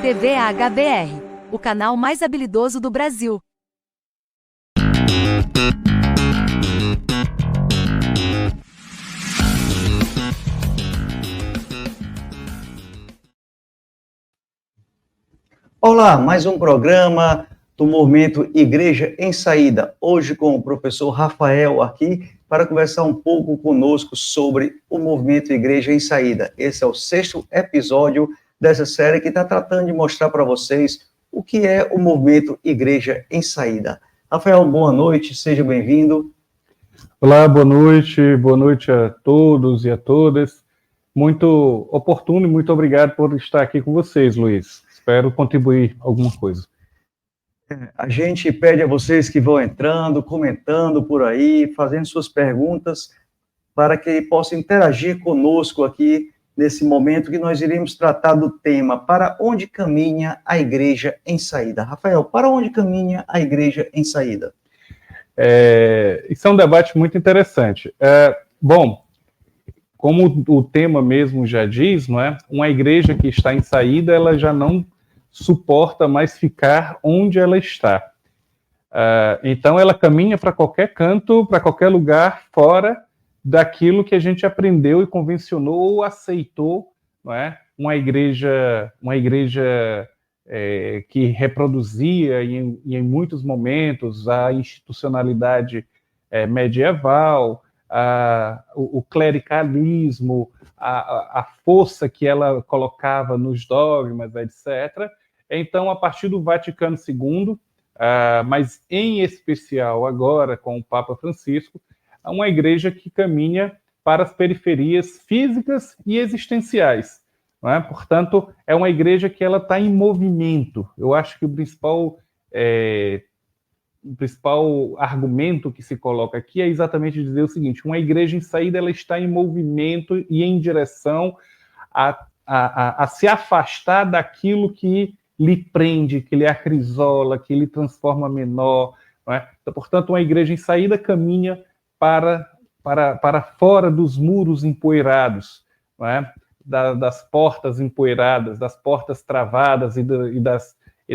TV HBR, o canal mais habilidoso do Brasil. Olá, mais um programa do Movimento Igreja em Saída. Hoje com o professor Rafael aqui para conversar um pouco conosco sobre o Movimento Igreja em Saída. Esse é o 6º episódio dessa série que está tratando de mostrar para vocês o que é o Movimento Igreja em Saída. Rafael, boa noite, seja bem-vindo. Olá, boa noite a todos e a todas. Muito oportuno e muito obrigado por estar aqui com vocês, Luiz. Espero contribuir alguma coisa. A gente pede a vocês que vão entrando, comentando por aí, fazendo suas perguntas, para que possam interagir conosco aqui nesse momento que nós iremos tratar do tema Para onde caminha a Igreja em Saída? Rafael, para onde caminha a Igreja em Saída? Isso é um debate muito interessante. Bom, como o tema mesmo já diz, não é? Uma igreja que está em saída, ela já não suporta mais ficar onde ela está. Então, ela caminha para qualquer canto, para qualquer lugar fora daquilo que a gente aprendeu e convencionou ou aceitou, não é? Uma igreja que reproduzia em muitos momentos a institucionalidade medieval, o clericalismo, a força que ela colocava nos dogmas, etc. Então, a partir do Vaticano II, mas em especial agora com o Papa Francisco, é uma igreja que caminha para as periferias físicas e existenciais. Não é? Portanto, é uma igreja que ela está em movimento. Eu acho que o principal argumento que se coloca aqui é exatamente dizer o seguinte: uma igreja em saída, ela está em movimento e em direção a se afastar daquilo que lhe prende, que lhe acrisola, que lhe transforma menor. Não é? Então, portanto, uma igreja em saída caminha para fora dos muros empoeirados, não é? Das portas empoeiradas, das portas travadas e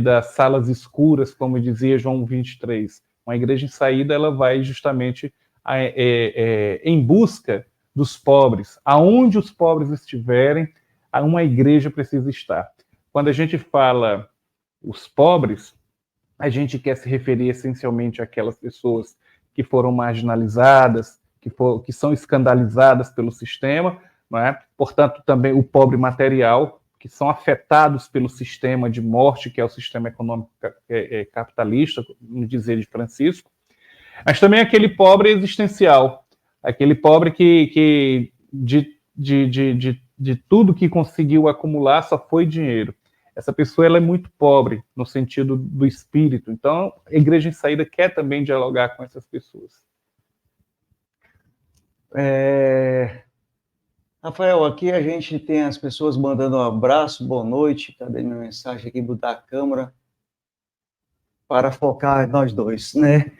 das salas escuras, como dizia João 23. Uma igreja em saída, ela vai justamente em busca dos pobres. Aonde os pobres estiverem, uma igreja precisa estar. Quando a gente fala os pobres, a gente quer se referir essencialmente àquelas pessoas que foram marginalizadas, que são escandalizadas pelo sistema, não é? Portanto, também o pobre material, que são afetados pelo sistema de morte, que é o sistema econômico capitalista, no dizer de Francisco, mas também aquele pobre existencial, aquele pobre que de tudo que conseguiu acumular só foi dinheiro. Essa pessoa ela é muito pobre no sentido do espírito. Então, a Igreja em Saída quer também dialogar com essas pessoas. Rafael, aqui a gente tem as pessoas mandando um abraço, boa noite. Cadê minha mensagem aqui? Botar a câmera para focar nós dois, né?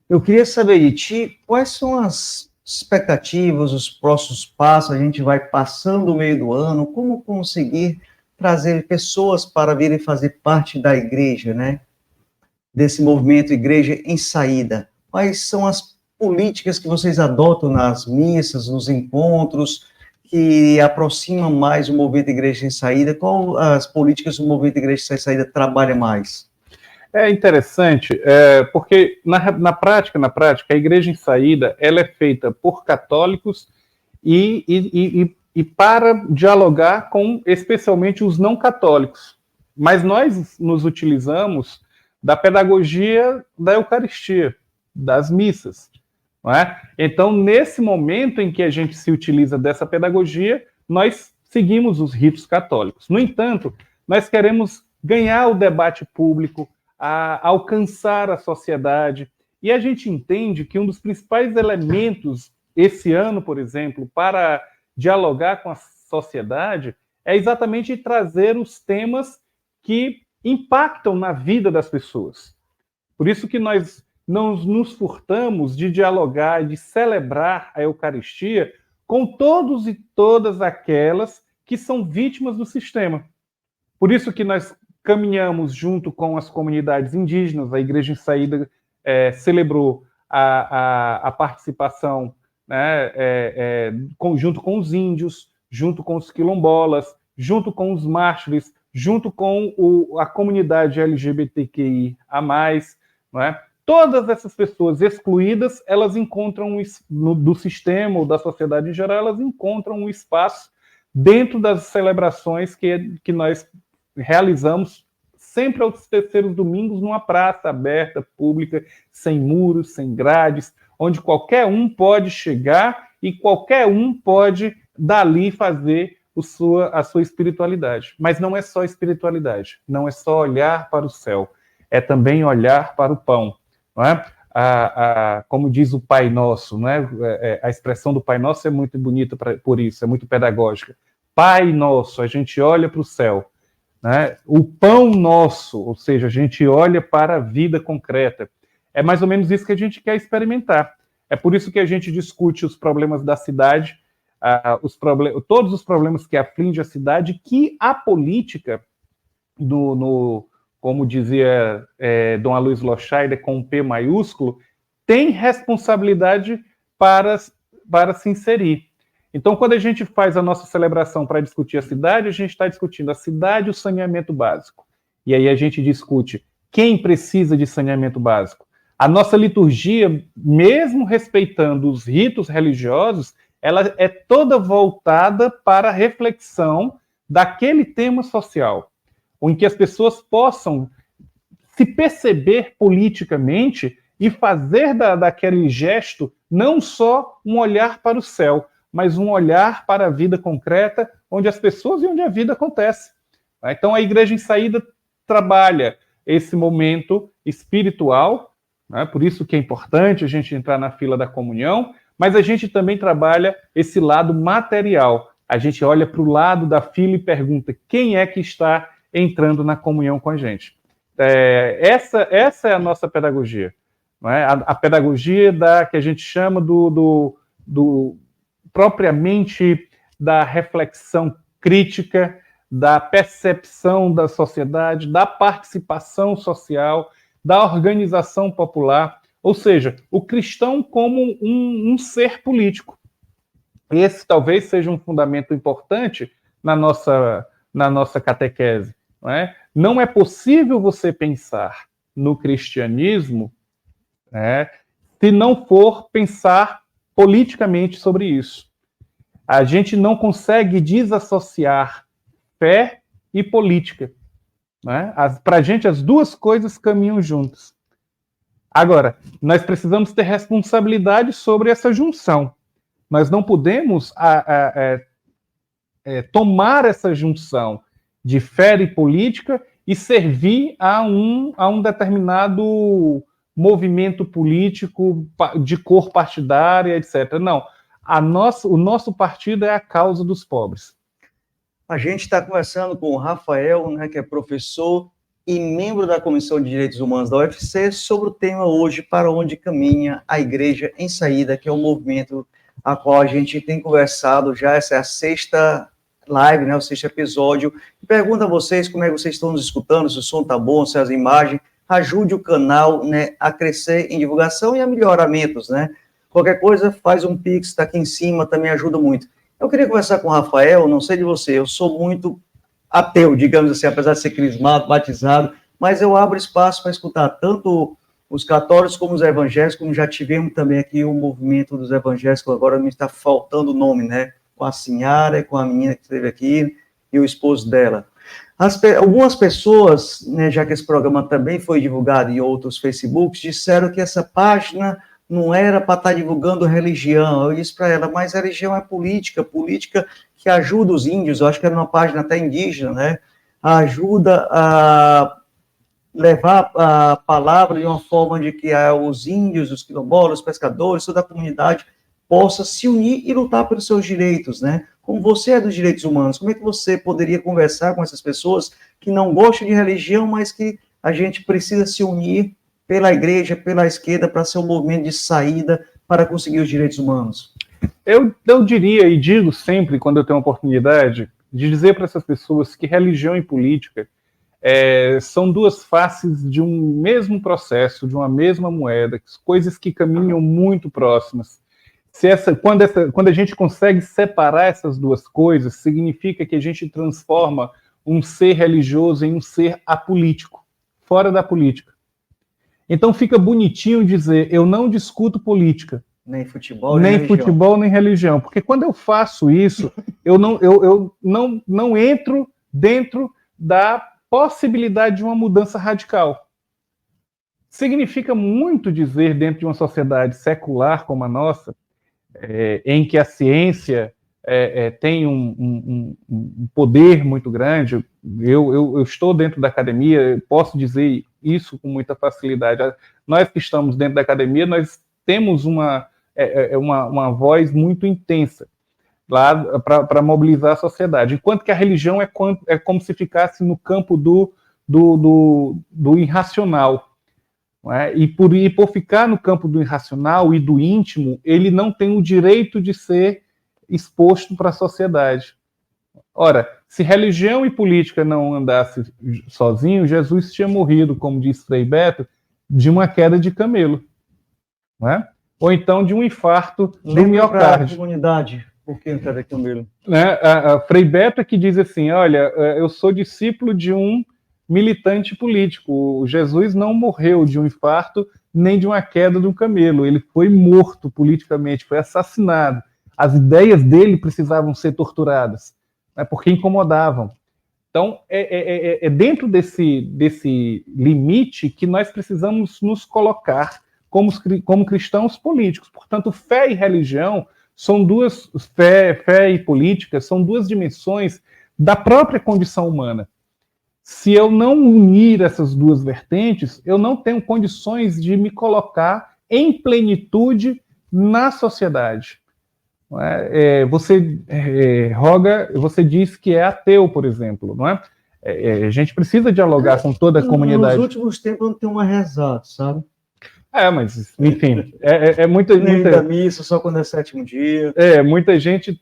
Eu queria saber de ti, quais são as expectativas, os próximos passos? A gente vai passando o meio do ano, como conseguir trazer pessoas para virem fazer parte da igreja, né? Desse movimento Igreja em Saída. Quais são as políticas que vocês adotam nas missas, nos encontros, que aproximam mais o movimento Igreja em Saída? Qual as políticas o movimento Igreja em Saída trabalha mais? É interessante, porque na prática, a Igreja em Saída ela é feita por católicos e para dialogar com, especialmente, os não católicos. Mas nós nos utilizamos da pedagogia da Eucaristia, das missas. Não é? Então, nesse momento em que a gente se utiliza dessa pedagogia, nós seguimos os ritos católicos. No entanto, nós queremos ganhar o debate público, alcançar a sociedade, e a gente entende que um dos principais elementos esse ano, por exemplo, para dialogar com a sociedade é exatamente trazer os temas que impactam na vida das pessoas. Por isso que nós não nos furtamos de dialogar, de celebrar a Eucaristia com todos e todas aquelas que são vítimas do sistema. Por isso que nós caminhamos junto com as comunidades indígenas. A Igreja em Saída celebrou a participação, né, junto com os índios, junto com os quilombolas, junto com os mártires, junto com a comunidade LGBTQI a mais, não é? Todas essas pessoas excluídas, elas encontram, do sistema ou da sociedade em geral, elas encontram um espaço dentro das celebrações que nós realizamos sempre aos terceiros domingos numa praça aberta, pública, sem muros, sem grades, onde qualquer um pode chegar e qualquer um pode, dali, fazer a sua espiritualidade. Mas não é só espiritualidade, não é só olhar para o céu, é também olhar para o pão. Não é? Como diz o Pai Nosso, não é? A expressão do Pai Nosso é muito bonita por isso, é muito pedagógica. Pai Nosso, a gente olha para o céu. Né? O pão nosso, ou seja, a gente olha para a vida concreta. É mais ou menos isso que a gente quer experimentar. É por isso que a gente discute os problemas da cidade, todos os problemas que afligem a cidade, que a política, como dizia Dom Aloysio Loscheider, com um P maiúsculo, tem responsabilidade para se inserir. Então, quando a gente faz a nossa celebração para discutir a cidade, a gente está discutindo a cidade e o saneamento básico. E aí a gente discute quem precisa de saneamento básico. A nossa liturgia, mesmo respeitando os ritos religiosos, ela é toda voltada para a reflexão daquele tema social, em que as pessoas possam se perceber politicamente e fazer daquele gesto não só um olhar para o céu, mas um olhar para a vida concreta, onde as pessoas e onde a vida acontece. Então, a Igreja em Saída trabalha esse momento espiritual, né? Por isso que é importante a gente entrar na fila da comunhão, mas a gente também trabalha esse lado material. A gente olha para o lado da fila e pergunta quem é que está entrando na comunhão com a gente. Essa é a nossa pedagogia. Não é? A pedagogia que a gente chama propriamente da reflexão crítica, da percepção da sociedade, da participação social, da organização popular, ou seja, o cristão como um ser político. Esse talvez seja um fundamento importante na nossa catequese. Não é possível você pensar no cristianismo, né, se não for pensar politicamente sobre isso. A gente não consegue desassociar fé e política. Né? Para a gente, as duas coisas caminham juntas. Agora, nós precisamos ter responsabilidade sobre essa junção. Nós não podemos tomar essa junção de fé e política e servir a um determinado movimento político de cor partidária, etc. Não. O nosso partido é a causa dos pobres. A gente está conversando com o Rafael, né, que é professor e membro da Comissão de Direitos Humanos da UFC, sobre o tema hoje, para onde caminha a Igreja em Saída, que é um movimento a qual a gente tem conversado já, essa é a sexta live, né, o sexto episódio. Pergunto a vocês como é que vocês estão nos escutando, se o som está bom, se as imagens. Ajude o canal, né, a crescer em divulgação e a melhoramentos, né? Qualquer coisa, faz um pix, está aqui em cima, também ajuda muito. Eu queria conversar com o Rafael, não sei de você, eu sou muito ateu, digamos assim, apesar de ser crismado, batizado, mas eu abro espaço para escutar tanto os católicos como os evangélicos, como já tivemos também aqui o movimento dos evangélicos, agora me está faltando o nome, né? Com a senhora e com a menina que esteve aqui e o esposo dela. Algumas pessoas, né, já que esse programa também foi divulgado em outros Facebooks, disseram que essa página não era para estar divulgando religião. Eu disse para ela, mas a religião é política que ajuda os índios, eu acho que era uma página até indígena, né? Ajuda a levar a palavra de uma forma de que os índios, os quilombolas, os pescadores, toda a comunidade possa se unir e lutar pelos seus direitos, né? Como você é dos direitos humanos, como é que você poderia conversar com essas pessoas que não gostam de religião, mas que a gente precisa se unir pela igreja, pela esquerda, para ser um movimento de saída para conseguir os direitos humanos? Eu diria e digo sempre, quando eu tenho oportunidade, de dizer para essas pessoas que religião e política são duas faces de um mesmo processo, de uma mesma moeda, coisas que caminham muito próximas. Quando a gente consegue separar essas duas coisas, significa que a gente transforma um ser religioso em um ser apolítico, fora da política. Então fica bonitinho dizer, eu não discuto política. Nem futebol, nem religião. Futebol, nem religião. Porque quando eu faço isso, eu não entro dentro da possibilidade de uma mudança radical. Significa muito dizer, dentro de uma sociedade secular como a nossa, em que a ciência tem um poder muito grande. Eu estou dentro da academia, posso dizer isso com muita facilidade. Nós que estamos dentro da academia, nós temos uma voz muito intensa lá para mobilizar a sociedade, enquanto que a religião é como se ficasse no campo do irracional. Não é? E por ficar no campo do irracional e do íntimo, ele não tem o direito de ser exposto para a sociedade. Ora, se religião e política não andassem sozinhos, Jesus tinha morrido, como diz Frei Beto, de uma queda de camelo. Não é? Ou então de um infarto do miocárdio. Comunidade, por que queda de camelo? A Frei Beto é que diz assim, olha, eu sou discípulo de um militante político. O Jesus não morreu de um infarto nem de uma queda de um camelo. Ele foi morto politicamente, foi assassinado. As ideias dele precisavam ser torturadas, né, porque incomodavam. Então, é dentro desse limite que nós precisamos nos colocar como cristãos políticos. Portanto, fé e religião são duas... Fé e política são duas dimensões da própria condição humana. Se eu não unir essas duas vertentes, eu não tenho condições de me colocar em plenitude na sociedade. Você diz que é ateu, por exemplo, não é? A gente precisa dialogar com toda a comunidade. Nos últimos tempos eu não tenho mais rezado, sabe? Mas, enfim, Nem da missa, só quando é sétimo dia. Muita gente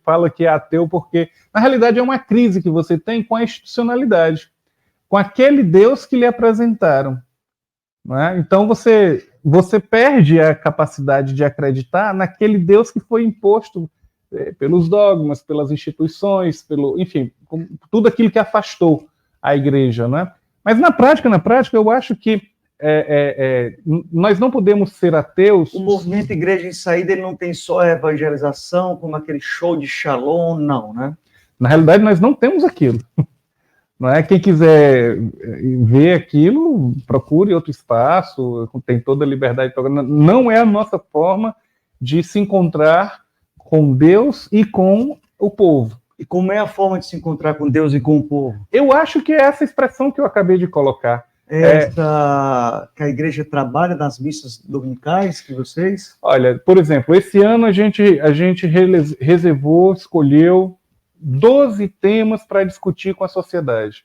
fala que é ateu porque, na realidade, é uma crise que você tem com a institucionalidade, com aquele Deus que lhe apresentaram. Não é? Então, você perde a capacidade de acreditar naquele Deus que foi imposto pelos dogmas, pelas instituições, enfim, tudo aquilo que afastou a igreja. Não é? Mas, na prática, eu acho que nós não podemos ser ateus. O movimento Igreja em Saída ele não tem só a evangelização, como aquele show de Shalom, não, né? Na realidade, nós não temos aquilo. Não é? Quem quiser ver aquilo, procure outro espaço, tem toda a liberdade. Não é a nossa forma de se encontrar com Deus e com o povo. E como é a forma de se encontrar com Deus e com o povo? Eu acho que é essa expressão que eu acabei de colocar. Que a igreja trabalha nas missas dominicais que vocês? Olha, por exemplo, esse ano a gente escolheu 12 temas para discutir com a sociedade.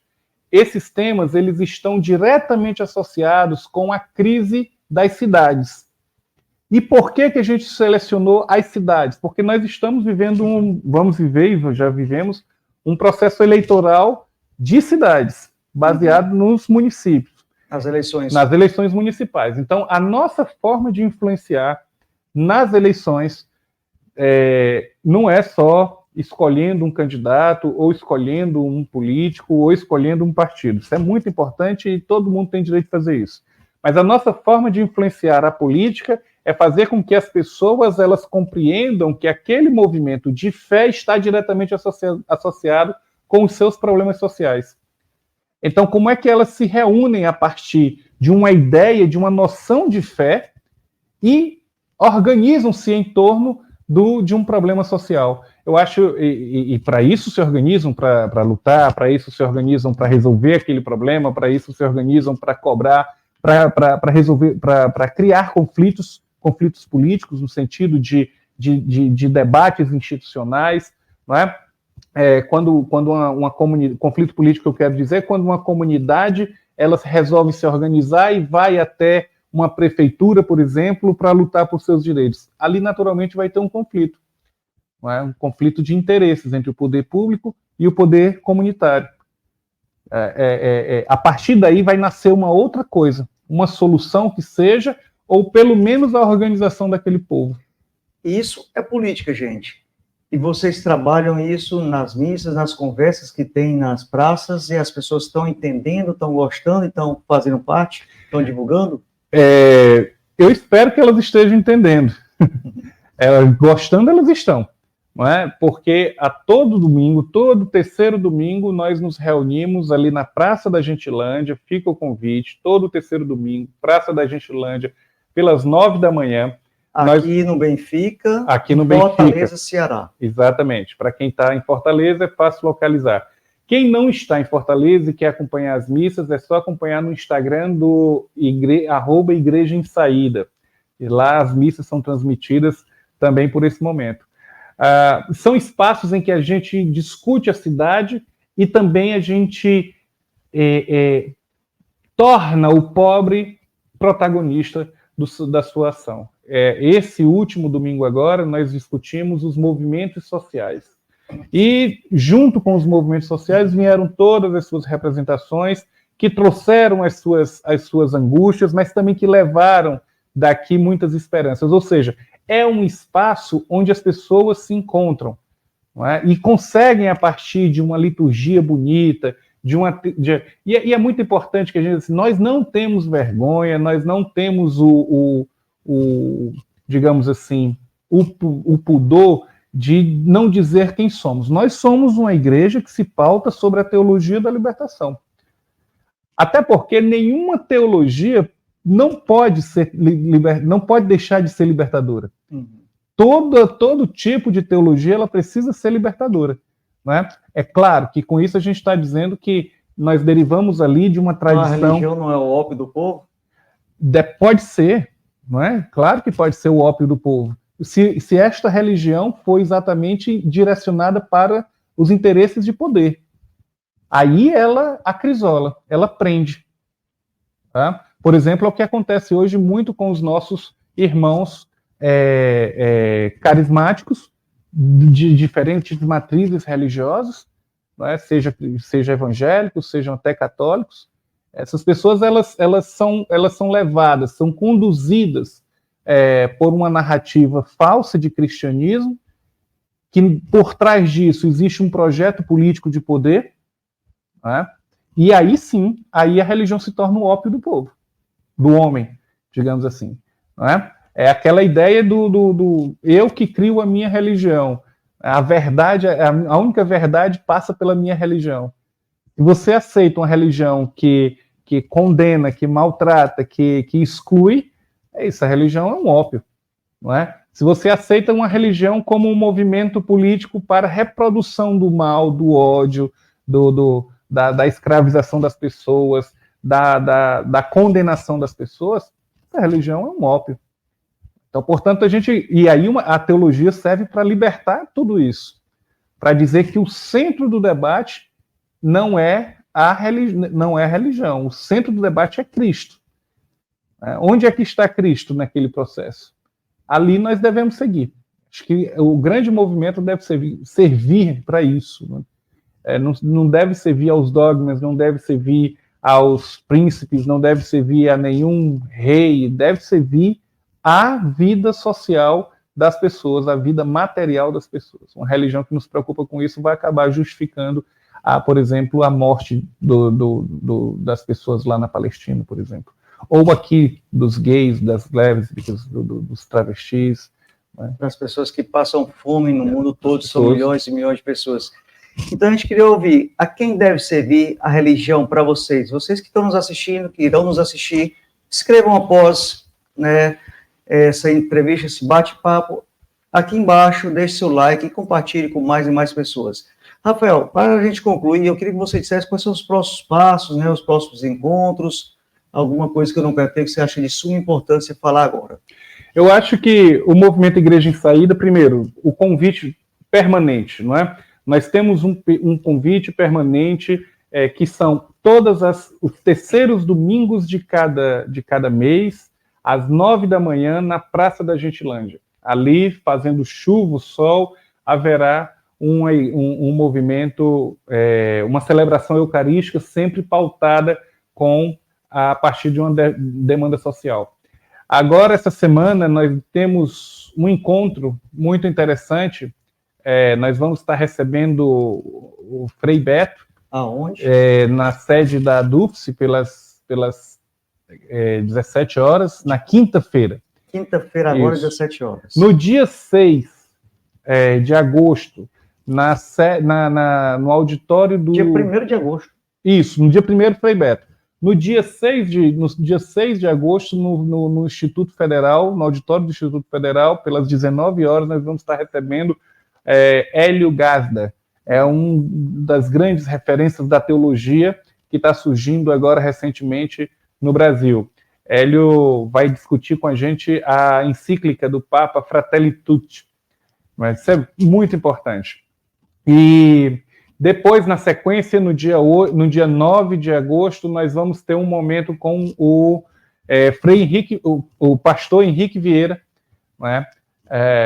Esses temas, eles estão diretamente associados com a crise das cidades. E por que a gente selecionou as cidades? Porque nós estamos vivendo já vivemos, um processo eleitoral de cidades, baseado nos municípios. Nas eleições municipais. Então, a nossa forma de influenciar nas eleições não é só escolhendo um candidato, ou escolhendo um político, ou escolhendo um partido. Isso é muito importante e todo mundo tem direito de fazer isso. Mas a nossa forma de influenciar a política é fazer com que as pessoas elas compreendam que aquele movimento de fé está diretamente associado com os seus problemas sociais. Então, como é que elas se reúnem a partir de uma ideia, de uma noção de fé e organizam-se em torno de um problema social? Eu acho, e para isso se organizam para lutar, para isso se organizam para resolver aquele problema, para isso se organizam para cobrar, para resolver, para criar conflitos políticos no sentido de debates institucionais, não é? Quando conflito político, eu quero dizer, quando uma comunidade ela resolve se organizar e vai até uma prefeitura, por exemplo, para lutar por seus direitos. Ali, naturalmente, vai ter um conflito. não é? Um conflito de interesses entre o poder público e o poder comunitário. A partir daí vai nascer uma outra coisa, uma solução que seja, ou pelo menos a organização daquele povo. Isso é política, gente. E vocês trabalham isso nas missas, nas conversas que tem nas praças, e as pessoas estão entendendo, estão gostando, estão fazendo parte, estão divulgando? Eu espero que elas estejam entendendo. Gostando, elas estão. Não é? Porque a todo domingo, todo terceiro domingo, nós nos reunimos ali na Praça da Gentilândia, fica o convite, todo terceiro domingo, Praça da Gentilândia, pelas 9 da manhã. Aqui no Benfica, aqui no Fortaleza, Benfica. Ceará. Exatamente. Para quem está em Fortaleza, é fácil localizar. Quem não está em Fortaleza e quer acompanhar as missas, é só acompanhar no Instagram do @Igreja em Saída. E lá as missas são transmitidas também por esse momento. São espaços em que a gente discute a cidade e também a gente torna o pobre protagonista da sua ação. Esse último domingo agora, nós discutimos os movimentos sociais. E, junto com os movimentos sociais, vieram todas as suas representações, que trouxeram as suas angústias, mas também que levaram daqui muitas esperanças. Ou seja, é um espaço onde as pessoas se encontram, não é? E conseguem, a partir de uma liturgia bonita, e é muito importante que a gente, assim, nós não temos vergonha, nós não temos digamos assim, o pudor de não dizer quem somos. Nós somos uma igreja que se pauta sobre a teologia da libertação. Até porque nenhuma teologia não pode deixar de ser libertadora. Uhum. Todo tipo de teologia ela precisa ser libertadora. Né? É claro que com isso a gente está dizendo que nós derivamos ali de uma tradição... A religião não é o ópio do povo? Pode ser, não é? Claro que pode ser o ópio do povo. Se esta religião foi exatamente direcionada para os interesses de poder. Aí ela acrisola, ela prende. Tá? Por exemplo, é o que acontece hoje muito com os nossos irmãos carismáticos, de diferentes matrizes religiosas, não é? Seja evangélicos, sejam até católicos. Essas pessoas elas são levadas, são conduzidas por uma narrativa falsa de cristianismo, que por trás disso existe um projeto político de poder, né? E aí sim, aí a religião se torna o ópio do povo, do homem, digamos assim. Não é? É aquela ideia do eu que crio a minha religião, a verdade, a única verdade passa pela minha religião. Se você aceita uma religião que condena, que maltrata, que exclui, essa religião é um ópio, não é? Se você aceita uma religião como um movimento político para reprodução do mal, do ódio, da escravização das pessoas, da condenação das pessoas, essa religião é um ópio. Então, portanto, a teologia serve para libertar tudo isso, para dizer que o centro do debate não é a religião, o centro do debate é Cristo. Onde é que está Cristo naquele processo? Ali nós devemos seguir. Acho que o grande movimento deve servir para isso. Né? Não deve servir aos dogmas, não deve servir aos príncipes, não deve servir a nenhum rei, deve servir à vida social das pessoas, à vida material das pessoas. Uma religião que nos preocupa com isso vai acabar justificando, por exemplo, a morte das pessoas lá na Palestina, por exemplo. Ou aqui dos gays, das lésbicas, dos travestis. Né? Das pessoas que passam fome no mundo todo, são milhões e milhões de pessoas. Então a gente queria ouvir, a quem deve servir a religião para vocês? Vocês que estão nos assistindo, que irão nos assistir, escrevam após, né, essa entrevista, esse bate-papo, aqui embaixo, deixe seu like e compartilhe com mais e mais pessoas. Rafael, para a gente concluir, eu queria que você dissesse quais são os próximos passos, né, os próximos encontros, alguma coisa que eu não perguntei que você acha de suma importância falar agora. Eu acho que o movimento Igreja em Saída, primeiro, o convite permanente, não é? Nós temos um convite permanente, que são os terceiros domingos de cada mês, às 9 da manhã, na Praça da Gentilândia. Ali, fazendo chuva, sol, haverá um movimento, uma celebração eucarística sempre pautada a partir de uma demanda social. Agora, essa semana, nós temos um encontro muito interessante. Nós vamos estar recebendo o Frei Beto. Aonde? Na sede da DUFSE, pelas 17 horas, na quinta-feira. Quinta-feira, agora, 17 horas. No dia 6 de agosto, no auditório do... Dia 1º de agosto. Isso, no dia 1º, Frei Beto. No dia 6 de agosto, no Instituto Federal, no auditório do Instituto Federal, pelas 19 horas, nós vamos estar recebendo Hélio Gazda. É uma das grandes referências da teologia que está surgindo agora recentemente no Brasil. Hélio vai discutir com a gente a encíclica do Papa Fratelli Tutti. Mas isso é muito importante. E depois, na sequência, no dia 9 de agosto, nós vamos ter um momento com o Frei Henrique, o pastor Henrique Vieira.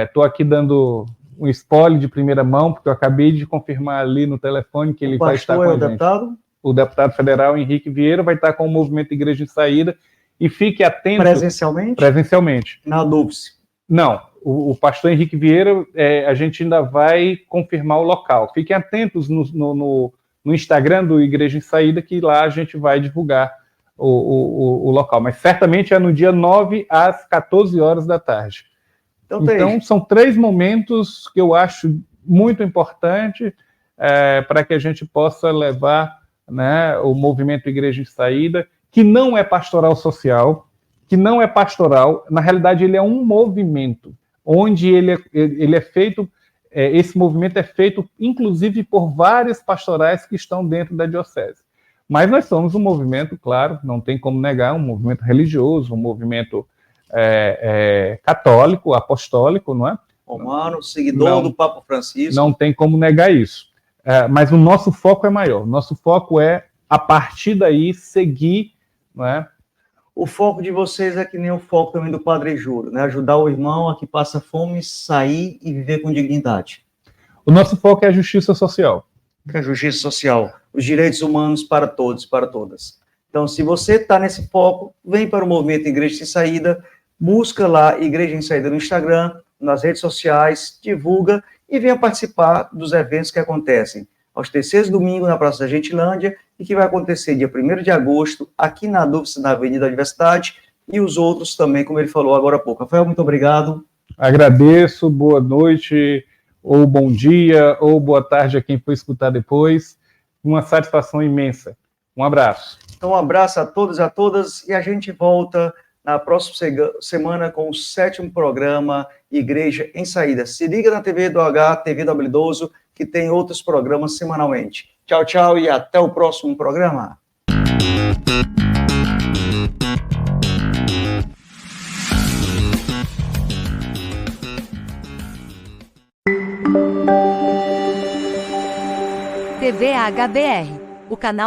Estou aqui dando um spoiler de primeira mão, porque eu acabei de confirmar ali no telefone que ele vai estar com a gente. Deputado? O deputado federal Henrique Vieira vai estar com o movimento Igreja em Saída. E fique atento... Presencialmente? Presencialmente. Na DUFSE? Não. O pastor Henrique Vieira, a gente ainda vai confirmar o local. Fiquem atentos no Instagram do Igreja em Saída, que lá a gente vai divulgar o local. Mas certamente é no dia 9 às 14 horas da tarde. Então são 3 momentos que eu acho muito importante para que a gente possa levar, né, o movimento Igreja em Saída, que não é pastoral social, que não é pastoral, na realidade ele é um movimento, onde ele é feito, esse movimento é feito inclusive por várias pastorais que estão dentro da diocese. Mas nós somos um movimento, claro, não tem como negar, um movimento religioso, um movimento católico, apostólico, não é? Romano, seguidor do Papa Francisco. Não tem como negar isso. Mas o nosso foco é maior. O nosso foco é, a partir daí, seguir, não é? O foco de vocês é que nem o foco também do Padre Júlio, né? Ajudar o irmão a que passa fome, sair e viver com dignidade. O nosso foco é a justiça social. A justiça social, os direitos humanos para todos e para todas. Então, se você está nesse foco, vem para o movimento Igreja em Saída, busca lá Igreja em Saída no Instagram, nas redes sociais, divulga e venha participar dos eventos que acontecem aos terceiros domingos na Praça da Gentilândia e que vai acontecer dia 1º de agosto aqui na DUFSE, na Avenida da Universidade, e os outros também, como ele falou agora há pouco. Rafael, muito obrigado. Agradeço, boa noite, ou bom dia, ou boa tarde a quem for escutar depois. Uma satisfação imensa. Um abraço. Então, um abraço a todos e a todas, e a gente volta na próxima semana com o 7º programa Igreja em Saída. Se liga na TV do H, TV do Habilidoso, que tem outros programas semanalmente. Tchau, tchau e até o próximo programa. TV HBR, o canal